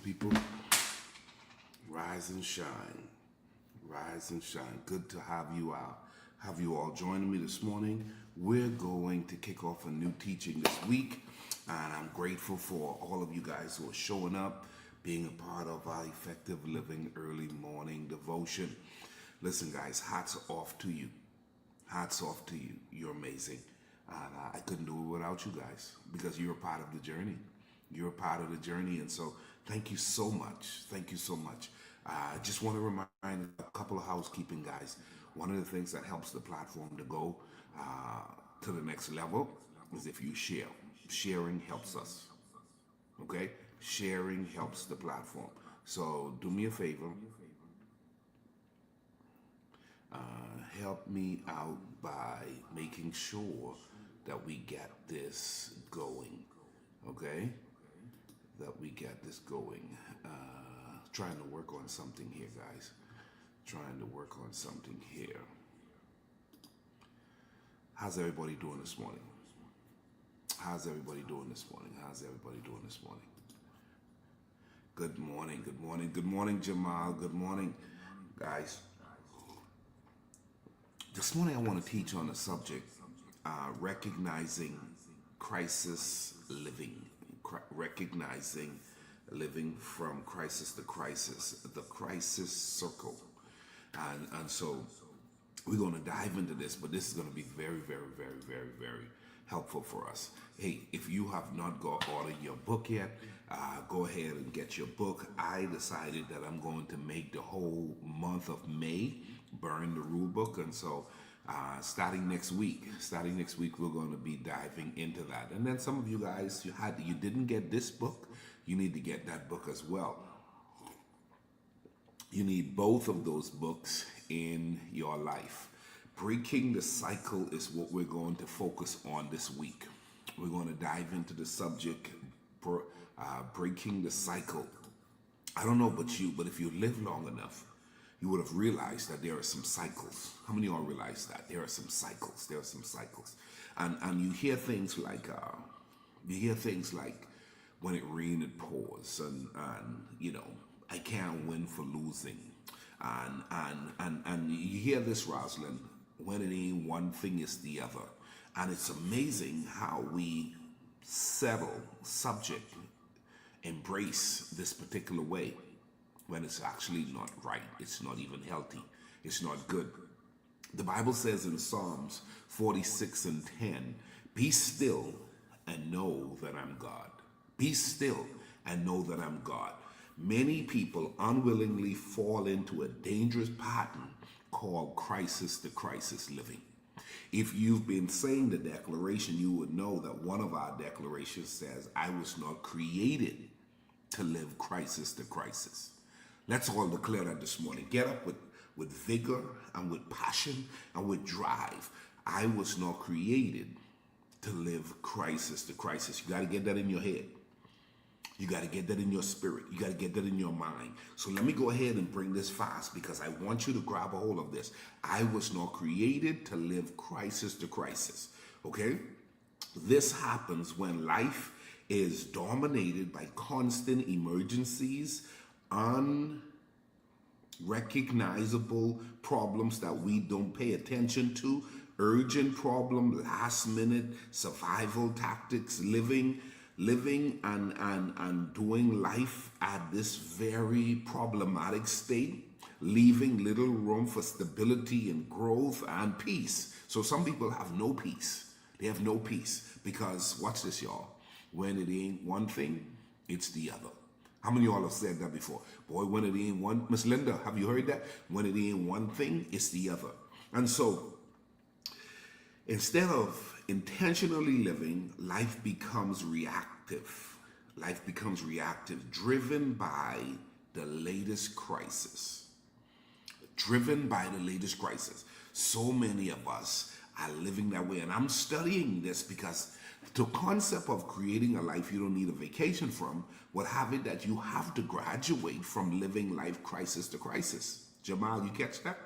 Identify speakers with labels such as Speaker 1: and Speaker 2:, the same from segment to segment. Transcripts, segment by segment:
Speaker 1: people. Rise and shine. Rise and shine. Good to have you out. Have you all joining me this morning? We're going to kick off a new teaching this week, and I'm grateful for all of you guys who are showing up, being a part of our effective living early morning devotion. Listen, guys, hats off to you. Hats off to you. You're amazing. And I couldn't do it without you guys because you're a part of the journey. You're a part of the journey, and so thank you so much. Thank you so much. I just want to remind a couple of housekeeping guys. One of the things that helps the platform to go to the next level is if you share. Sharing helps us. Okay? Sharing helps the platform. So do me a favor. Help me out by making sure that we get this going. Okay? That we get this going. Trying to work on something here, guys. Trying to work on something here. How's everybody doing this morning? How's everybody doing this morning? How's everybody doing this morning? Good morning, good morning, good morning, Jamal. Good morning, guys. This morning I want to teach on the subject, recognizing crisis living. Recognizing living from crisis to crisis, the crisis circle. And so we're going to dive into this, but this is going to be very, very, very, very, very helpful for us. Hey, if you have not ordered your book yet, go ahead and get your book. I decided that I'm going to make the whole month of May burn the rule book, and so starting next week, we're going to be diving into that. And then some of you guys, you didn't get this book, you need to get that book as well. You need both of those books in your life. Breaking the cycle is what we're going to focus on this week. We're going to dive into the subject, breaking the cycle. I don't know about you, but if you live long enough, you would have realized that there are some cycles. How many of y'all realize that? There are some cycles. There are some cycles. And you hear things like, when it rains, it pours. And you know, I can't win for losing. And you hear this, Rosalind, when it ain't one thing, it's the other. And it's amazing how we embrace this particular way, when it's actually not right. It's not even healthy. It's not good. The Bible says in Psalms 46:10, be still and know that I'm God. Be still and know that I'm God. Many people unwillingly fall into a dangerous pattern called crisis to crisis living. If you've been saying the declaration, you would know that one of our declarations says, I was not created to live crisis to crisis. Let's all declare that this morning. Get up with vigor and with passion and with drive. I was not created to live crisis to crisis. You got to get that in your head. You got to get that in your spirit. You got to get that in your mind. So let me go ahead and bring this fast because I want you to grab a hold of this. I was not created to live crisis to crisis. Okay? This happens when life is dominated by constant emergencies, unrecognizable problems that we don't pay attention to, urgent problem, last minute survival tactics, living and doing life at this very problematic state, leaving little room for stability and growth and peace. So some people have no peace. They have no peace because, watch this, y'all, when it ain't one thing, it's the other. How many of y'all have said that before? Boy, when it ain't one, Miss Linda, have you heard that? When it ain't one thing, it's the other. And so, instead of intentionally living, life becomes reactive. Life becomes reactive, driven by the latest crisis. Driven by the latest crisis. So many of us are living that way. And I'm studying this because the concept of creating a life you don't need a vacation from would have it that you have to graduate from living life crisis to crisis. Jamal, you catch that?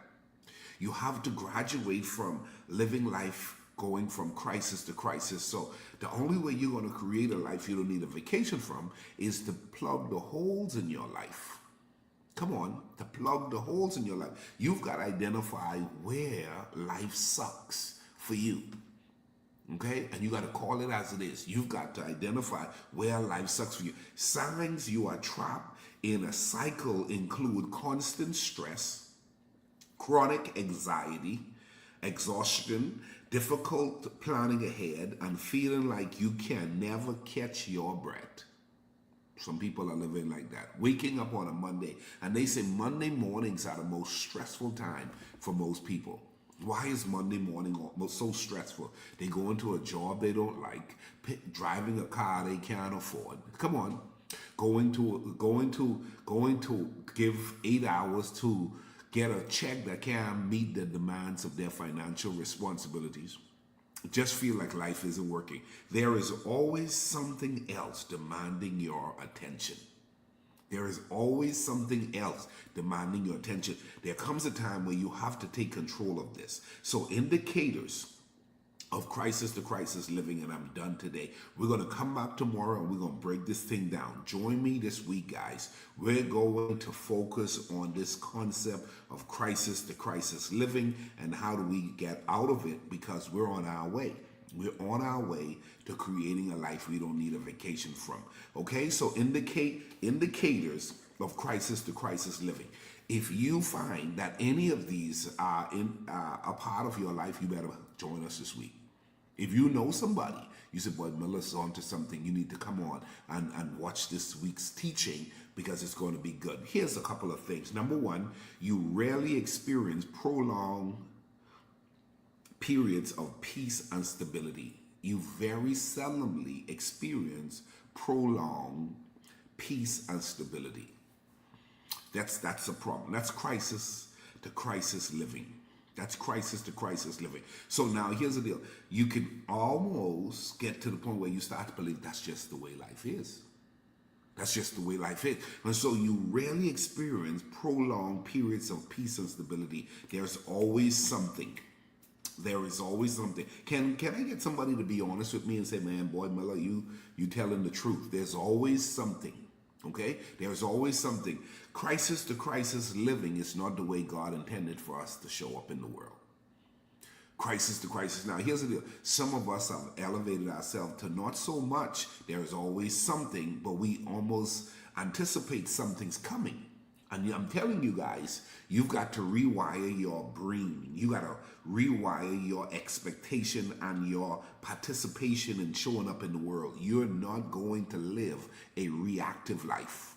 Speaker 1: You have to graduate from living life going from crisis to crisis. So the only way you're going to create a life you don't need a vacation from is to plug the holes in your life. Come on, to plug the holes in your life. You've got to identify where life sucks for you. Okay? And you got to call it as it is. You've got to identify where life sucks for you. Signs you are trapped in a cycle include constant stress, chronic anxiety, exhaustion, difficult planning ahead, and feeling like you can never catch your breath. Some people are living like that. Waking up on a Monday, and they say Monday mornings are the most stressful time for most people. Why is Monday morning so stressful? They go into a job they don't like, driving a car they can't afford. Come on, going to give 8 hours to get a check that can't meet the demands of their financial responsibilities. Just feel like life isn't working. There is always something else demanding your attention. There is always something else demanding your attention. There comes a time where you have to take control of this. So indicators of crisis to crisis living, and I'm done today. We're going to come back tomorrow and we're going to break this thing down. Join me this week, guys. We're going to focus on this concept of crisis to crisis living and how do we get out of it, because we're on our way. We're on our way to creating a life we don't need a vacation from. Okay, so indicators of crisis to crisis living. If you find that any of these are a part of your life, you better join us this week. If you know somebody, you say, boy, Miller's on to something, you need to come on and watch this week's teaching because it's going to be good. Here's a couple of things. Number one, you rarely experience prolonged periods of peace and stability. You very seldomly experience prolonged peace and stability. That's a problem. That's crisis to crisis living. That's crisis to crisis living. So now here's the deal. You can almost get to the point where you start to believe that's just the way life is. That's just the way life is. And so you rarely experience prolonged periods of peace and stability. There's always something. There is always something. Can I get somebody to be honest with me and say, man, boy, Miller, you telling the truth. There's always something. Okay? There's always something. Crisis to crisis living is not the way God intended for us to show up in the world. Crisis to crisis. Now, here's the deal. Some of us have elevated ourselves to not so much. There's always something, but we almost anticipate something's coming. And I'm telling you guys, you've got to rewire your brain. You got to rewire your expectation and your participation in showing up in the world. You're not going to live a reactive life.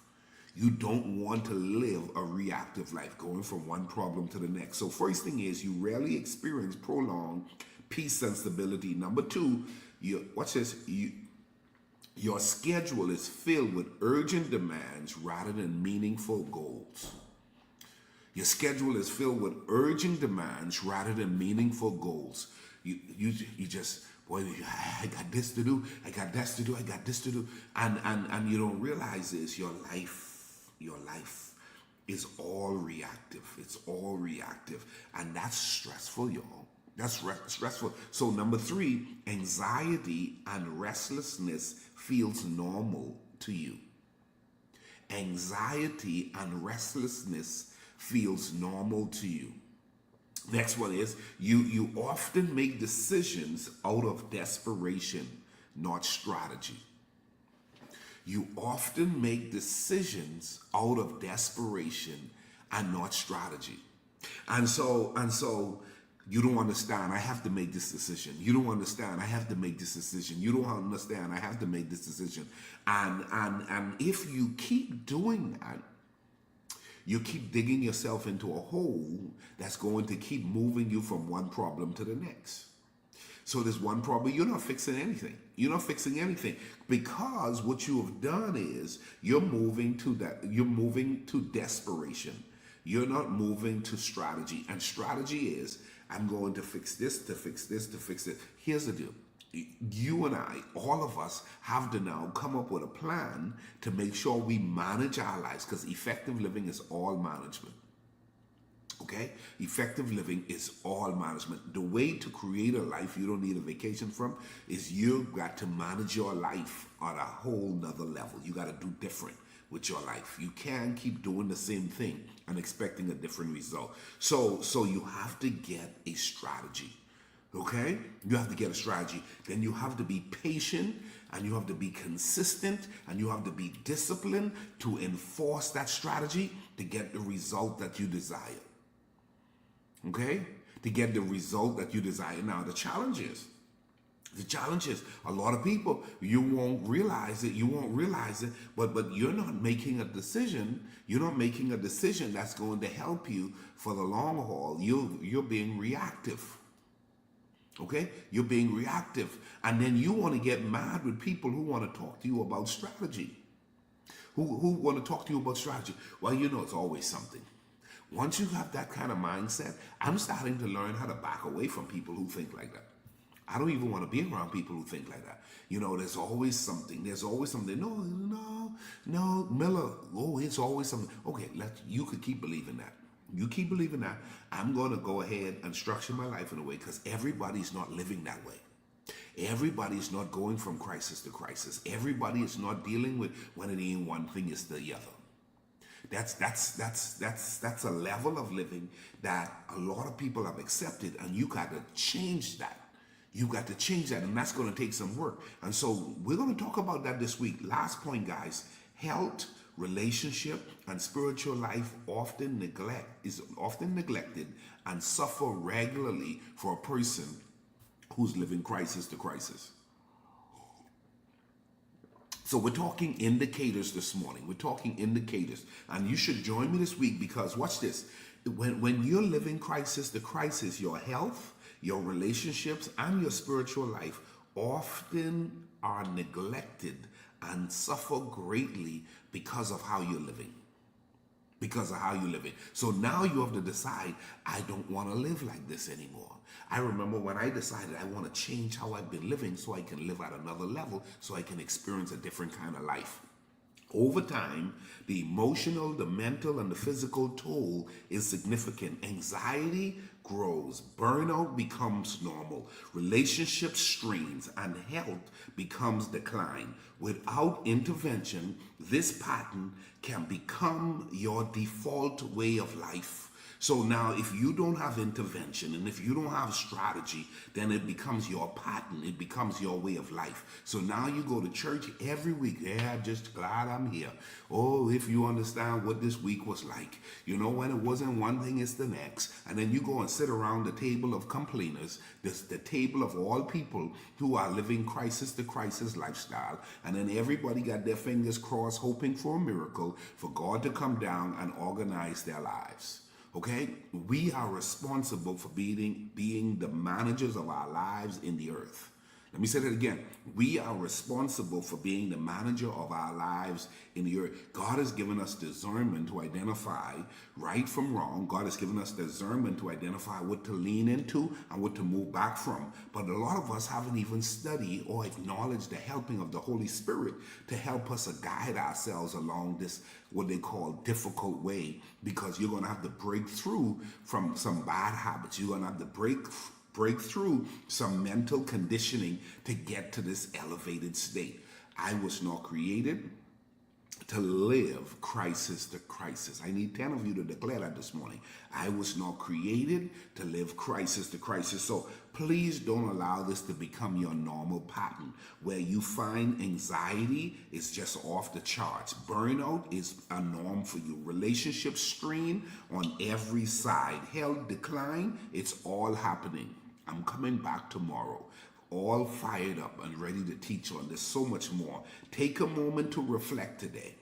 Speaker 1: You don't want to live a reactive life, going from one problem to the next. So first thing is, you rarely experience prolonged peace and stability. Number two, watch this. Your schedule is filled with urgent demands rather than meaningful goals. Your schedule is filled with urgent demands rather than meaningful goals. You just, boy, I got this to do, I got that to do, I got this to do. And you don't realize this, your life is all reactive. It's all reactive. And that's stressful, y'all. That's stressful. So number three, anxiety and restlessness feels normal to you. Anxiety and restlessness feels normal to you. Next one is, you often make decisions out of desperation, not strategy. You often make decisions out of desperation and not strategy. And so you don't understand, I have to make this decision. You don't understand, I have to make this decision. You don't understand, I have to make this decision. And if you keep doing that, you keep digging yourself into a hole that's going to keep moving you from one problem to the next. So there's one problem, you're not fixing anything. You're not fixing anything because what you have done is you're moving to desperation. You're not moving to strategy. And strategy is, I'm going to fix this, to fix this, to fix it. Here's the deal. You and I, all of us, have to now come up with a plan to make sure we manage our lives, because effective living is all management. Okay? Effective living is all management. The way to create a life you don't need a vacation from is you've got to manage your life on a whole nother level. You got to do different with your life. You can't keep doing the same thing and expecting a different result. So you have to get a strategy. Okay? You have to get a strategy. Then you have to be patient, and you have to be consistent, and you have to be disciplined to enforce that strategy to get the result that you desire. Okay? To get the result that you desire. Now, the challenge is, a lot of people, you won't realize it, but you're not making a decision. You're not making a decision that's going to help you for the long haul. You're being reactive. Okay? You're being reactive. And then you want to get mad with people who want to talk to you about strategy. Who want to talk to you about strategy. Well, it's always something. Once you have that kind of mindset, I'm starting to learn how to back away from people who think like that. I don't even want to be around people who think like that. There's always something. There's always something. No, Miller. Oh, it's always something. Okay, you could keep believing that. You keep believing that. I'm going to go ahead and structure my life in a way, because everybody's not living that way. Everybody's not going from crisis to crisis. Everybody is not dealing with when it ain't one thing, it's the other. That's a level of living that a lot of people have accepted, and you got to change that. You got to change that, and that's going to take some work. And so we're going to talk about that this week. Last point, guys: health, relationship, and spiritual life is often neglected and suffer regularly for a person who's living crisis to crisis. So we're talking indicators this morning. We're talking indicators. And you should join me this week, because watch this. When you're living crisis to crisis, your health, your relationships, and your spiritual life often are neglected and suffer greatly because of how you're living. So now you have to decide, I don't want to live like this anymore. I remember when I decided I want to change how I've been living so I can live at another level, so I can experience a different kind of life. Over time, the emotional, the mental, and the physical toll is significant. Anxiety grows, burnout becomes normal, relationship strains, and health becomes decline. Without intervention, this pattern can become your default way of life. So now, if you don't have intervention and if you don't have strategy, then it becomes your pattern. It becomes your way of life. So now you go to church every week. Yeah, just glad I'm here. Oh, if you understand what this week was like. When it wasn't one thing, it's the next. And then you go and sit around the table of complainers, the table of all people who are living crisis to crisis lifestyle. And then everybody got their fingers crossed, hoping for a miracle, for God to come down and organize their lives. Okay, we are responsible for being the managers of our lives in the earth. Let me say that again. We are responsible for being the manager of our lives in the earth. God has given us discernment to identify right from wrong. God has given us discernment to identify what to lean into and what to move back from. But a lot of us haven't even studied or acknowledged the helping of the Holy Spirit to help us guide ourselves along this, what they call, difficult way, because you're going to have to break through from some bad habits. You're going to have to break through some mental conditioning to get to this elevated state. I was not created to live crisis to crisis. I need 10 of you to declare that this morning. I was not created to live crisis to crisis. So please don't allow this to become your normal pattern where you find anxiety is just off the charts. Burnout is a norm for you. Relationship strain on every side. Health decline, it's all happening. I'm coming back tomorrow, all fired up and ready to teach on this, so much more. Take a moment to reflect today.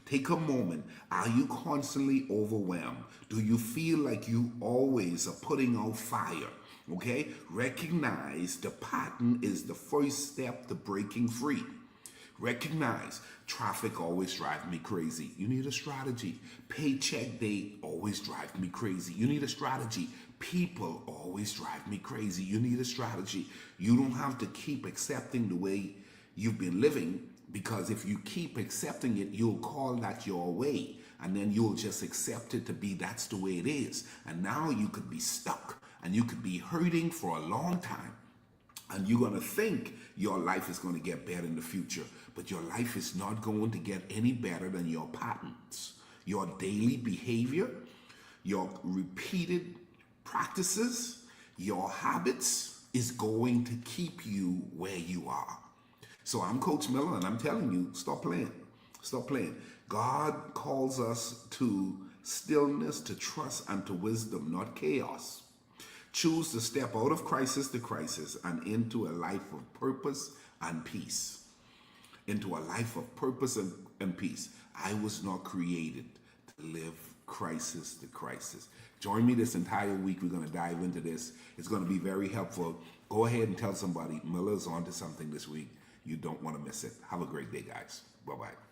Speaker 1: Take a moment. Are you constantly overwhelmed? Do you feel like you always are putting out fire? Okay? Recognize the pattern is the first step to breaking free. Recognize traffic always drives me crazy. You need a strategy. Paycheck day always drives me crazy. You need a strategy. People always drive me crazy. You need a strategy. You don't have to keep accepting the way you've been living, because if you keep accepting it, you'll call that your way. and then you'll just accept it to be that's the way it is. And now you could be stuck and you could be hurting for a long time. And you're going to think your life is going to get better in the future, but your life is not going to get any better than your patterns, your daily behavior, your repeated practices, your habits is going to keep you where you are. So I'm Coach Miller, and I'm telling you, stop playing. Stop playing. God calls us to stillness, to trust, and to wisdom, not chaos. Choose to step out of crisis to crisis and into a life of purpose and peace. Into a life of purpose and peace. I was not created to live crisis to crisis. Join me this entire week. We're going to dive into this. It's going to be very helpful. Go ahead and tell somebody Miller's on to something this week. You don't want to miss it. Have a great day, guys. Bye-bye.